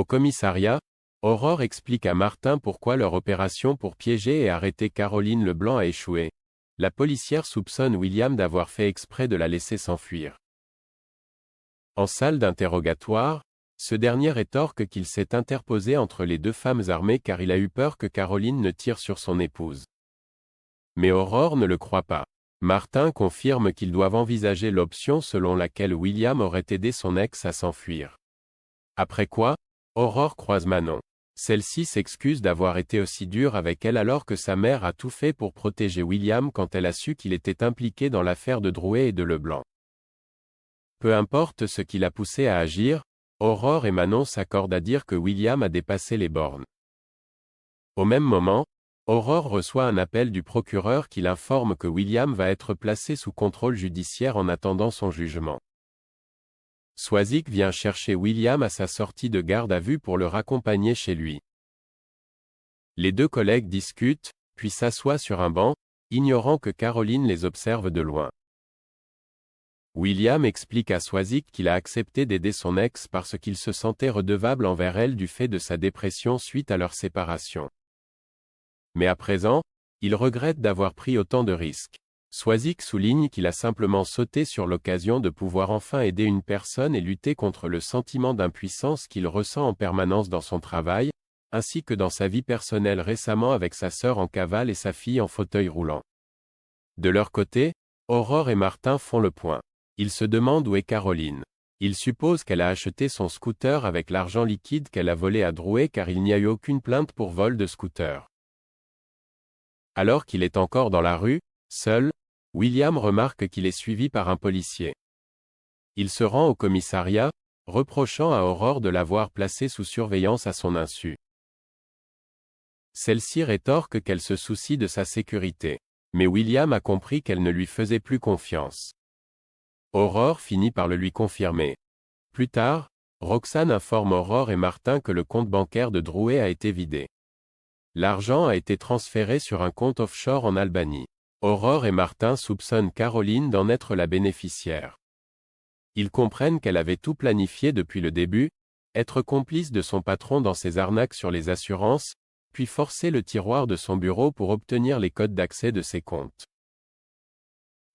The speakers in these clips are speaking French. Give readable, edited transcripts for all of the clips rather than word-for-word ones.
Au commissariat, Aurore explique à Martin pourquoi leur opération pour piéger et arrêter Caroline Leblanc a échoué. La policière soupçonne William d'avoir fait exprès de la laisser s'enfuir. En salle d'interrogatoire, ce dernier rétorque qu'il s'est interposé entre les deux femmes armées car il a eu peur que Caroline ne tire sur son épouse. Mais Aurore ne le croit pas. Martin confirme qu'ils doivent envisager l'option selon laquelle William aurait aidé son ex à s'enfuir. Après quoi, Aurore croise Manon. Celle-ci s'excuse d'avoir été aussi dure avec elle alors que sa mère a tout fait pour protéger William quand elle a su qu'il était impliqué dans l'affaire de Drouet et de Leblanc. Peu importe ce qui l'a poussé à agir, Aurore et Manon s'accordent à dire que William a dépassé les bornes. Au même moment, Aurore reçoit un appel du procureur qui l'informe que William va être placé sous contrôle judiciaire en attendant son jugement. Swazik vient chercher William à sa sortie de garde à vue pour le raccompagner chez lui. Les deux collègues discutent, puis s'assoient sur un banc, ignorant que Caroline les observe de loin. William explique à Swazik qu'il a accepté d'aider son ex parce qu'il se sentait redevable envers elle du fait de sa dépression suite à leur séparation. Mais à présent, il regrette d'avoir pris autant de risques. Swazik souligne qu'il a simplement sauté sur l'occasion de pouvoir enfin aider une personne et lutter contre le sentiment d'impuissance qu'il ressent en permanence dans son travail, ainsi que dans sa vie personnelle récemment avec sa sœur en cavale et sa fille en fauteuil roulant. De leur côté, Aurore et Martin font le point. Ils se demandent où est Caroline. Ils supposent qu'elle a acheté son scooter avec l'argent liquide qu'elle a volé à Drouet car il n'y a eu aucune plainte pour vol de scooter. Alors qu'il est encore dans la rue, seul, William remarque qu'il est suivi par un policier. Il se rend au commissariat, reprochant à Aurore de l'avoir placé sous surveillance à son insu. Celle-ci rétorque qu'elle se soucie de sa sécurité. Mais William a compris qu'elle ne lui faisait plus confiance. Aurore finit par le lui confirmer. Plus tard, Roxane informe Aurore et Martin que le compte bancaire de Drouet a été vidé. L'argent a été transféré sur un compte offshore en Albanie. Aurore et Martin soupçonnent Caroline d'en être la bénéficiaire. Ils comprennent qu'elle avait tout planifié depuis le début, être complice de son patron dans ses arnaques sur les assurances, puis forcer le tiroir de son bureau pour obtenir les codes d'accès de ses comptes.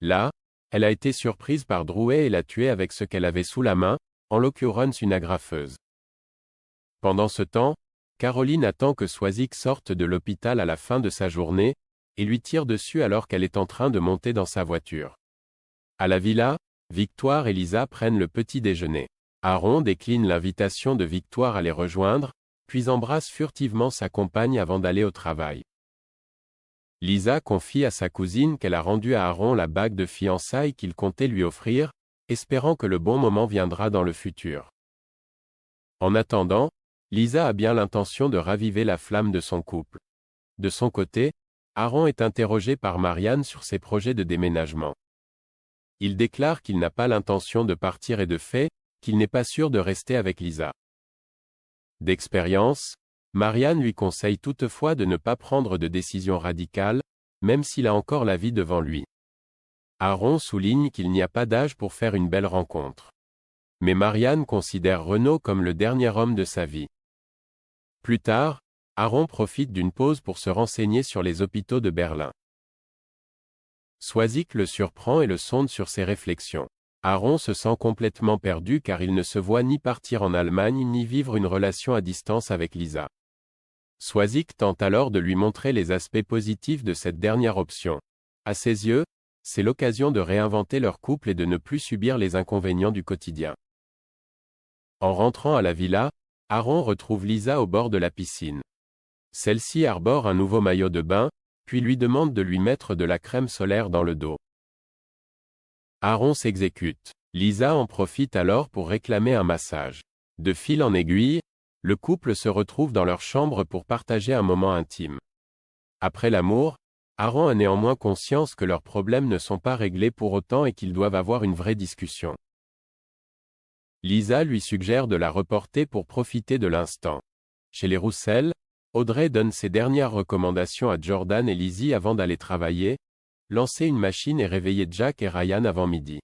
Là, elle a été surprise par Drouet et l'a tué avec ce qu'elle avait sous la main, en l'occurrence une agrafeuse. Pendant ce temps, Caroline attend que Swazik sorte de l'hôpital à la fin de sa journée, et lui tire dessus alors qu'elle est en train de monter dans sa voiture. À la villa, Victoire et Lisa prennent le petit déjeuner. Aaron décline l'invitation de Victoire à les rejoindre, puis embrasse furtivement sa compagne avant d'aller au travail. Lisa confie à sa cousine qu'elle a rendu à Aaron la bague de fiançailles qu'il comptait lui offrir, espérant que le bon moment viendra dans le futur. En attendant, Lisa a bien l'intention de raviver la flamme de son couple. De son côté, Aaron est interrogé par Marianne sur ses projets de déménagement. Il déclare qu'il n'a pas l'intention de partir et de fait, qu'il n'est pas sûr de rester avec Lisa. D'expérience, Marianne lui conseille toutefois de ne pas prendre de décision radicale, même s'il a encore la vie devant lui. Aaron souligne qu'il n'y a pas d'âge pour faire une belle rencontre. Mais Marianne considère Renaud comme le dernier homme de sa vie. Plus tard, Aaron profite d'une pause pour se renseigner sur les hôpitaux de Berlin. Swazik le surprend et le sonde sur ses réflexions. Aaron se sent complètement perdu car il ne se voit ni partir en Allemagne ni vivre une relation à distance avec Lisa. Swazik tente alors de lui montrer les aspects positifs de cette dernière option. À ses yeux, c'est l'occasion de réinventer leur couple et de ne plus subir les inconvénients du quotidien. En rentrant à la villa, Aaron retrouve Lisa au bord de la piscine. Celle-ci arbore un nouveau maillot de bain, puis lui demande de lui mettre de la crème solaire dans le dos. Aaron s'exécute. Lisa en profite alors pour réclamer un massage. De fil en aiguille, le couple se retrouve dans leur chambre pour partager un moment intime. Après l'amour, Aaron a néanmoins conscience que leurs problèmes ne sont pas réglés pour autant et qu'ils doivent avoir une vraie discussion. Lisa lui suggère de la reporter pour profiter de l'instant. Chez les Roussel, Audrey donne ses dernières recommandations à Jordan et Lizzie avant d'aller travailler, lancer une machine et réveiller Jack et Ryan avant midi.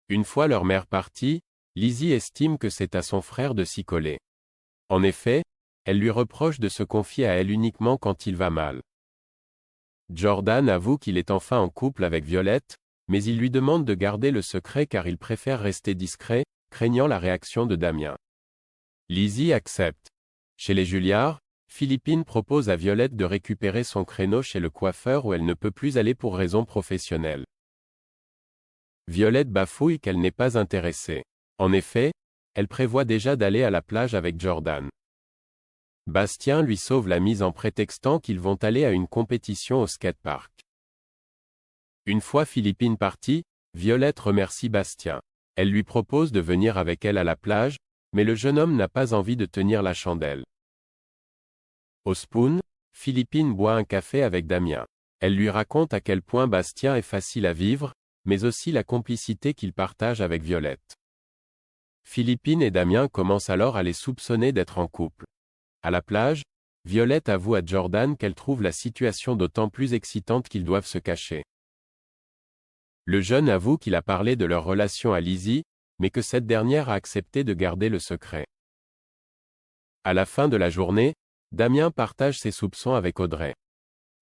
Une fois leur mère partie, Lizzie estime que c'est à son frère de s'y coller. En effet, elle lui reproche de se confier à elle uniquement quand il va mal. Jordan avoue qu'il est enfin en couple avec Violette, mais il lui demande de garder le secret car il préfère rester discret, craignant la réaction de Damien. Lizzie accepte. Chez les Julliard, Philippine propose à Violette de récupérer son créneau chez le coiffeur où elle ne peut plus aller pour raisons professionnelles. Violette bafouille qu'elle n'est pas intéressée. En effet, elle prévoit déjà d'aller à la plage avec Jordan. Bastien lui sauve la mise en prétextant qu'ils vont aller à une compétition au skatepark. Une fois Philippine partie, Violette remercie Bastien. Elle lui propose de venir avec elle à la plage, mais le jeune homme n'a pas envie de tenir la chandelle. Au Spoon, Philippine boit un café avec Damien. Elle lui raconte à quel point Bastien est facile à vivre, mais aussi la complicité qu'il partage avec Violette. Philippine et Damien commencent alors à les soupçonner d'être en couple. À la plage, Violette avoue à Jordan qu'elle trouve la situation d'autant plus excitante qu'ils doivent se cacher. Le jeune avoue qu'il a parlé de leur relation à Lizzie, mais que cette dernière a accepté de garder le secret. À la fin de la journée, Damien partage ses soupçons avec Audrey.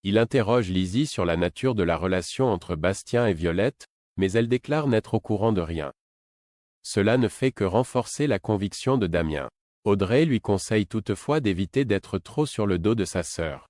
Il interroge Lizzie sur la nature de la relation entre Bastien et Violette, mais elle déclare n'être au courant de rien. Cela ne fait que renforcer la conviction de Damien. Audrey lui conseille toutefois d'éviter d'être trop sur le dos de sa sœur.